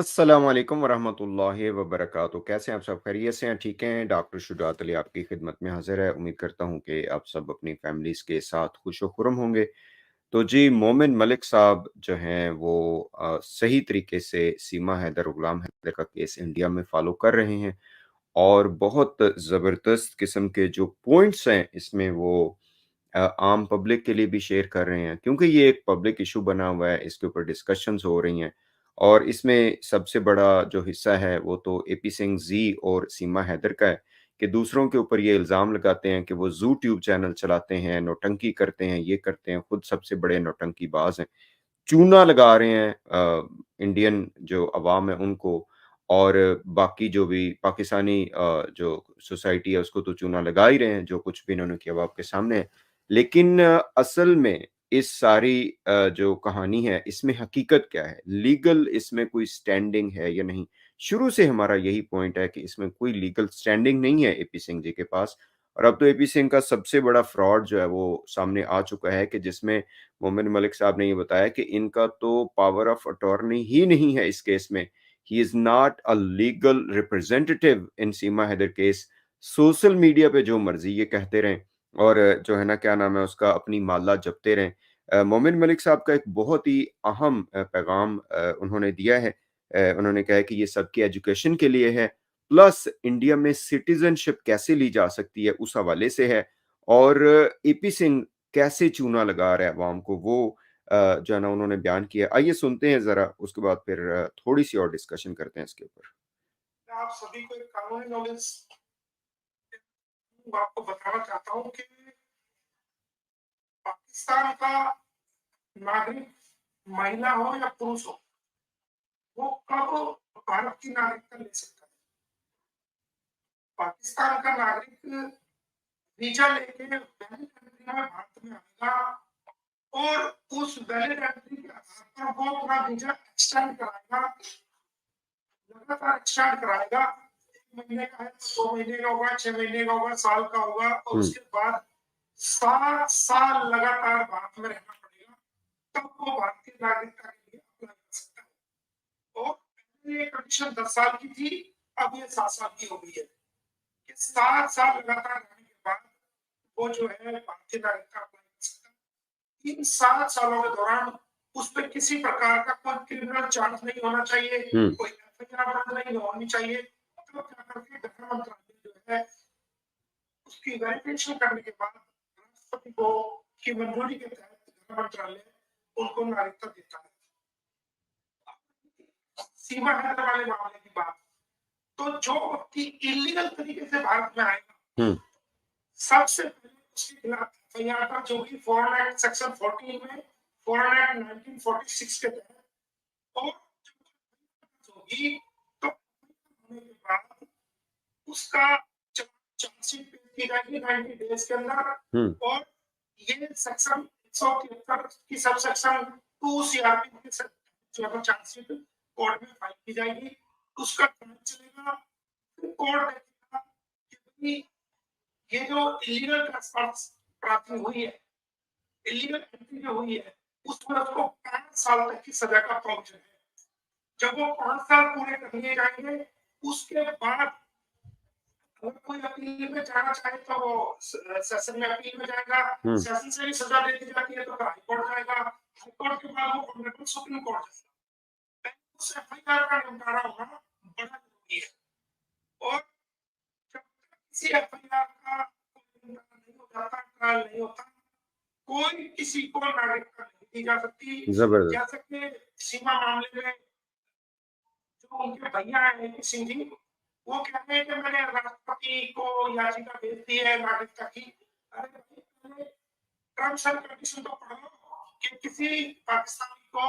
अस्सलाम वालेकुम वरहमतुल्लाहि वबरकातुहू। कैसे हैं आप सब? खैरियत से हैं? ठीक हैं? डॉक्टर शुजात अली आपकी खिदमत में हाज़िर है। उम्मीद करता हूँ कि आप सब अपनी फैमिलीज़ के साथ खुश व खुर्म होंगे। तो जी, मोमिन मलिक साहब जो हैं वो सही तरीके से सीमा हैदर, गुलाम हैदर का केस इंडिया में फ़ॉलो कर रहे हैं और बहुत ज़बरदस्त किस्म के जो पॉइंट्स हैं इसमें वो आम पब्लिक के लिए भी शेयर कर रहे हैं, क्योंकि ये एक पब्लिक इशू बना हुआ है, इसके ऊपर डिस्कशंस हो रही हैं और इसमें सबसे बड़ा जो हिस्सा है वो तो एपी सिंह जी और सीमा हैदर का है कि दूसरों के ऊपर ये इल्ज़ाम लगाते हैं कि वो ज़ू ट्यूब चैनल चलाते हैं, नौटंकी करते हैं, ये करते हैं, खुद सबसे बड़े नौटंकीबाज़ हैं। चूना लगा रहे हैं इंडियन जो अवाम है उनको और बाकी जो भी पाकिस्तानी जो सोसाइटी है उसको तो चूना लगा ही रहे हैं, जो कुछ भी इन्होंने किया वो आपके सामने है। लेकिन असल में इस सारी जो कहानी है इसमें हकीकत क्या है? लीगल इसमें कोई स्टैंडिंग है या नहीं? शुरू से हमारा यही पॉइंट है कि इसमें कोई लीगल स्टैंडिंग नहीं है एपी सिंह जी के पास और अब तो एपी सिंह का सबसे बड़ा फ्रॉड जो है वो सामने आ चुका है कि जिसमें मोमिन मलिक साहब ने ये बताया कि इनका तो पावर ऑफ अटॉर्नी ही नहीं है इस केस में। He is not a legal representative in Seema Haider case. Social media पे जो मर्ज़ी ये कहते रहें और जो है ना क्या नाम है उसका अपनी माला जपते रहें। मोमिन मलिक साहब का एक बहुत ही अहम पैगाम उन्होंने दिया है। उन्होंने कहा है कि ये सबकी एजुकेशन के लिए है, प्लस इंडिया में सिटीज़नशिप कैसे ली जा सकती है उस हवाले से है और एपी सिंह कैसे चूना लगा रहा है अवाम को वो जो है ना उन्होंने बयान किया। आइए सुनते हैं ज़रा, उसके बाद फिर थोड़ी-सी और डिस्कशन करते हैं इसके ऊपर। आप सभी को एक कानूनी नॉलेज आपको बताना चाहता हूँ कि पाकिस्तान का नागरिक महिला हो या पुरुष हो, वो कब भारत की नागरिकता ले सकता है। पाकिस्तान का नागरिक वीजा लेके वैलिड कंट्री में भारत में आएगा और उस वैलिड कंट्री के आधार पर वो अपना वीजा एक्सटेंड कराएगा, लगातार एक्सटेंड कराएगा। 1 महीने का है तो 2 महीने का होगा, 6 महीने का होगा, साल का होगा और हुँ, उसके बाद 7 साल लगातार भारत में रहना पड़ेगा, तब वो भारतीय नागरिकता के लिए अप्लाई कर सकता है। और पहले ये कंडीशन 10 साल की थी, अब ये 7 साल की हो गई है कि 7 साल लगातार रहने के बाद वो जो है भारतीय नागरिकता अप्लाई कर सकता है। इन 7 सालों के दौरान उस पर किसी प्रकार का कोई क्रिमिनल चार्ज नहीं होना चाहिए, हुँ, कोई एफआईआर दर्ज नहीं होनी चाहिए। तब जाकर के गृह मंत्रालय जो है उसकी वेरिफिकेशन करने के बाद राष्ट्रपति को की मंजूरी के तहत गृह मंत्रालय उनको नागरिकता देता है। सीमा हैदर वाले मामले की बात, तो जो व्यक्ति इलीगल तरीके से भारत में आएगा, हुँ, सबसे पहले उसके खिलाफ एफआईआर दर्ज होगी फॉरेन एक्ट सेक्शन 14 में, फॉरेन एक्ट 1946 के तहत। और होगी तो होने के बाद उसका चार्जशीट पेश की जाएगी 90 डेज के अंदर। हुँ, और ये सेक्शन 173 की सब सेक्शन 2 सीआरपी के जो है चार्जशीट कोर्ट में फाइल की जाएगी, उसका ट्रायल चलेगा। फिर कोर्ट देखेगा कि भाई ये जो इलीगल ट्रेसपास प्राप्ति हुई है, इलीगल एंट्री जो हुई है, उसमें उसको 5 साल तक की सजा का प्रावधान है। जब वो 5 साल पूरे कर लिए जाएंगे, उसके बाद अगर कोई अपील में जाना चाहे तो वो सेशन में अपील में जाएगा। हुँ, सेशन से भी सजा दे दी जाती है तो फिर हाई कोर्ट जाएगा, हाई कोर्ट के बाद वो ऑनरेबल सुप्रीम कोर्ट जाएगा। पहले उस एफआईआर का निपटारा होना बड़ा जरूरी है। और जब तक किसी एफआईआर का कोई निपटारा नहीं हो जाता, ट्रायल नहीं होता, कोई किसी को नागरिकता नहीं दी जा सकती। ज़बरदस्त। जैसे कि सीमा मामले में जो उनके भैया हैं एपी सिंह जी, वो कहते हैं कि मैंने राष्ट्रपति को याचिका भेज दी है नागरिकता की। अरे भाई, पहले टर्म्स एंड कंडीशन तो पढ़ लो कि किसी पाकिस्तानी को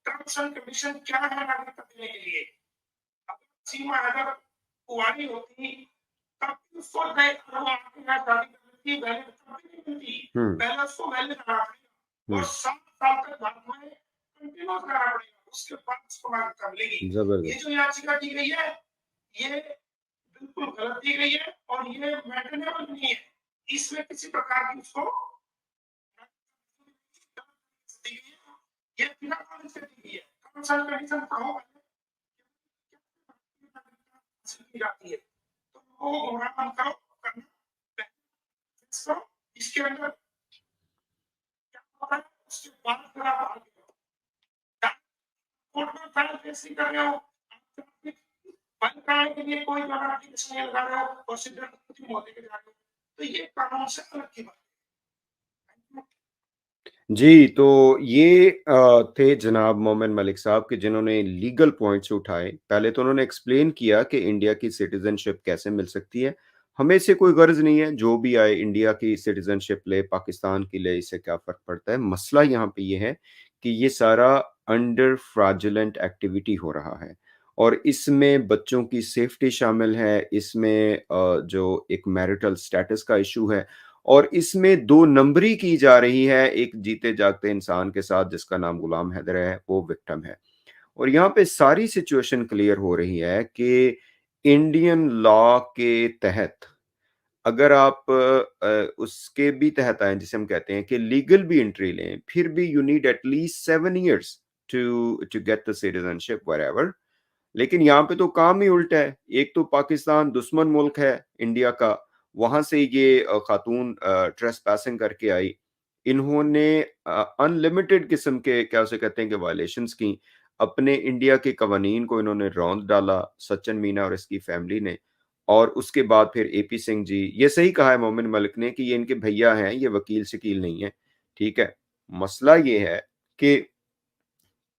टर्म्स एंड कंडीशन क्या है नागरिकता देने के लिए। अगर सीमा अगर कुंवारी होती तब भी उसको वो आपके यहाँ शादी करने की वैलिड तब भी नहीं मिलती। हुँ, पहले उसको वैलिड कराना पड़ेगा और हुँ, 7 साल तक बाद में कंटिन्यूस कराना पड़ेगा, उसके बाद उसको नागरिकता मिलेगी। ये ज़बरदस्त। जो याचिका की गई है, ये बिल्कुल गलत दी गई है और ये मेंटेनेबल नहीं है। इसमें किसी प्रकार की उसको दी गई है, ये बिना नॉलेज से दी गई है। टर्म्स एंड कंडीशन पढ़ो पहले, हासिल की जाती है। तो लोगों को गुमराह मत करो, करना करो, इसके अंदर क्या होता है, उसके बाद फिर आप आगे कोर्ट में फाइल केस नहीं कर रहे हो, फाइल कराने के लिए कोई बड़ा एप्लीकेशन नहीं लगा रहे हो, प्रोसीजर मोदी के जा रहे हो, तो ये कानून से अलग की बात है। जी, तो ये थे जनाब मोमिन मलिक साहब कि जिन्होंने लीगल पॉइंट्स उठाए। पहले तो उन्होंने एक्सप्लेन किया कि इंडिया की सिटीज़नशिप कैसे मिल सकती है। हमें इससे कोई गर्ज़ नहीं है, जो भी आए इंडिया की सिटीज़नशिप ले, पाकिस्तान की ले, इससे क्या फ़र्क पड़ता है। मसला यहाँ पे ये है कि ये सारा अंडर फ्रॉडुलेंट एक्टिविटी हो रहा है और इसमें बच्चों की सेफ्टी शामिल है, इसमें जो एक मैरिटल स्टेटस का इश्यू है और इसमें 2 नंबरी की जा रही है एक जीते जागते इंसान के साथ जिसका नाम गुलाम हैदर है, वो विक्टिम है। और यहाँ पे सारी सिचुएशन क्लियर हो रही है कि इंडियन लॉ के तहत अगर आप उसके भी तहत आएँ जिसे हम कहते हैं कि लीगल भी एंट्री लें, फिर भी you need at least 7 years to get the citizenship wherever. लेकिन यहाँ पे तो काम ही उल्टा है। एक तो पाकिस्तान दुश्मन मुल्क है इंडिया का, वहाँ से ये खातून ट्रेसपैसिंग करके आई। इन्होंने अनलिमिटेड किस्म के क्या उसे कहते हैं कि वायलेशंस की। अपने इंडिया के कवानीन को इन्होंने रौंद डाला, सचिन मीना और इसकी फैमिली ने। और उसके बाद फिर एपी सिंह जी, ये सही कहा है मोमिन मलिक ने कि ये इनके भैया हैं, ये वकील-शकील नहीं है, ठीक है? मसला ये है कि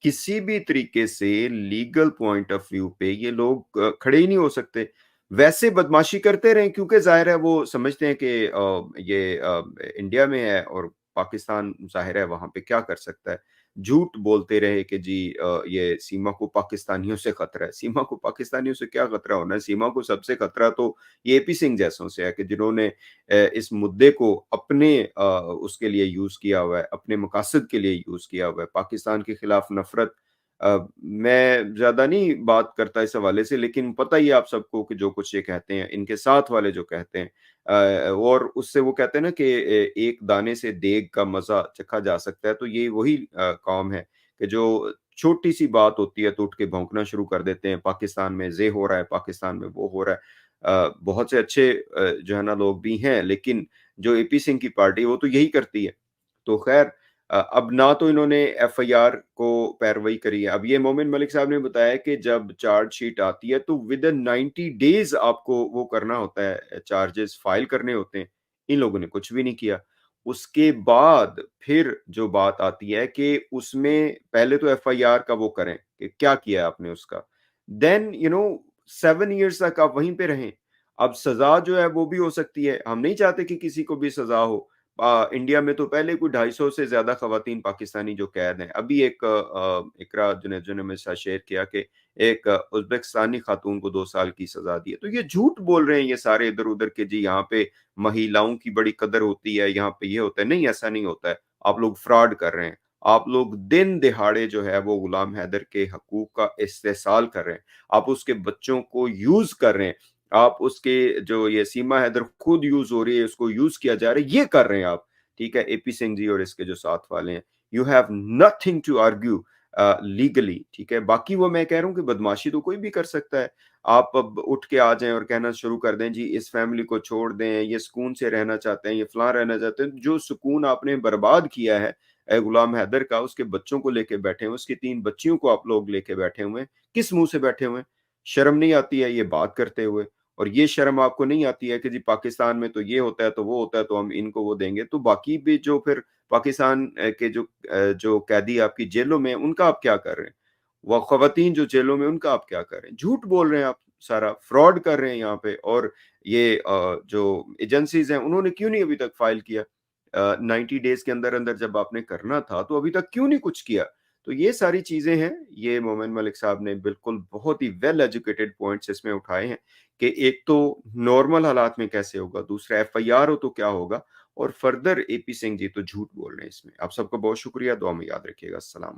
किसी भी तरीके से लीगल पॉइंट ऑफ व्यू पे ये लोग खड़े ही नहीं हो सकते। वैसे बदमाशी करते रहें क्योंकि ज़ाहिर है वो समझते हैं कि ये इंडिया में है और पाकिस्तान ज़ाहिर है वहाँ पे क्या कर सकता है। झूठ बोलते रहे कि जी ये सीमा को पाकिस्तानियों से खतरा है। सीमा को पाकिस्तानियों से क्या खतरा होना है? सीमा को सबसे खतरा तो ये एपी सिंह जैसों से है कि जिन्होंने इस मुद्दे को अपने उसके लिए यूज़ किया हुआ है, अपने मकासद के लिए यूज़ किया हुआ है। पाकिस्तान के खिलाफ नफ़रत मैं ज़्यादा नहीं बात करता इस हवाले से लेकिन पता ही है आप सबको कि जो कुछ ये कहते हैं, इनके साथ वाले जो कहते हैं और उससे वो कहते हैं ना कि एक दाने से देग का मज़ा चखा जा सकता है, तो ये वही कौम है कि जो छोटी-सी बात होती है तो उठ के भौंकना शुरू कर देते हैं, पाकिस्तान में ये हो रहा है, पाकिस्तान में वो हो रहा है। बहुत से अच्छे जो है ना लोग भी हैं, लेकिन जो एपी सिंह की पार्टी है वो तो यही करती है। तो ख़ैर अब ना तो इन्होंने एफआईआर को पैरवी करी है। अब ये मोमिन मलिक साहब ने बताया कि जब चार्जशीट आती है तो विदिन 90 डेज़ आपको वो करना होता है, चार्जेस फाइल करने होते हैं। इन लोगों ने कुछ भी नहीं किया। उसके बाद फिर जो बात आती है कि उसमें पहले तो एफआईआर का वो करें कि क्या किया आपने उसका। देन 7 इयर्स तक आप वहीं पे रहें। अब सज़ा जो है वो भी हो सकती है। हम नहीं चाहते कि किसी को भी सज़ा हो। इंडिया में तो पहले कोई 250 से ज़्यादा ख़वातीन पाकिस्तानी जो कैद हैं। अभी एक इकरा जुनैदो ने मेरे साथ शेयर किया कि एक उज़्बेकिस्तानी खातून को 2 साल की सज़ा दी है। तो ये झूठ बोल रहे हैं ये सारे इधर-उधर के जी यहाँ पे महिलाओं की बड़ी कदर होती है, यहाँ पे ये होता है। नहीं, ऐसा नहीं होता है। आप लोग फ्रॉड कर रहे हैं। आप लोग दिन-दिहाड़े जो है वो गुलाम हैदर के हकूक का इस्तेहसाल कर रहे हैं। आप उसके बच्चों को यूज़ कर रहे हैं। आप उसके जो ये सीमा हैदर खुद यूज़ हो रही है, उसको यूज़ किया जा रहा है, ये कर रहे हैं आप, ठीक है? एपी सिंह जी और इसके जो साथ वाले हैं। You have nothing to argue legally, ठीक है? बाकी वो मैं कह रहा हूँ कि बदमाशी तो कोई भी कर सकता है। आप अब उठ के आ जाएँ और कहना शुरू कर दें, जी इस फैमिली को छोड़ दें, ये सुकून से रहना चाहते हैं, ये फलाँ रहना चाहते हैं। जो सुकून आपने बर्बाद किया है गुलाम हैदर का, उसके बच्चों को लेके बैठे हुए, उसकी 3 बच्चियों को आप लोग लेके बैठे हुए हैं। किस मुँह से बैठे हुए हैं? शर्म नहीं आती है ये बात करते हुए? और ये शर्म आपको नहीं आती है कि जी पाकिस्तान में तो ये होता है, तो वो होता है, तो हम इनको वो देंगे। तो बाकी भी जो फिर पाकिस्तान के जो कैदी आपकी जेलों में हैं, उनका आप क्या कर रहे हैं? वो ख़वातीन जो जेलों में उनका आप क्या कर रहे हैं? झूठ बोल रहे हैं आप सारा, फ्रॉड कर रहे हैं यहाँ पे और ये जो एजेंसीज़ हैं, उन्होंने क्यों नहीं अभी तक फाइल किया? 90 डेज़ के अंदर-अंदर जब आपने करना था, तो अभी तक क्यों नहीं कुछ किया? तो ये सारी चीज़ें हैं, ये मोमिन मलिक साहब ने बिल्कुल बहुत ही वेल एजुकेटेड पॉइंट्स इसमें उठाए हैं कि एक तो नॉर्मल हालात में कैसे होगा, दूसरा एफआईआर हो तो क्या होगा और फर्दर एपी सिंह जी तो झूठ बोल रहे हैं इसमें। आप सबका बहुत शुक्रिया, दुआ में याद रखिएगा। अस्सलाम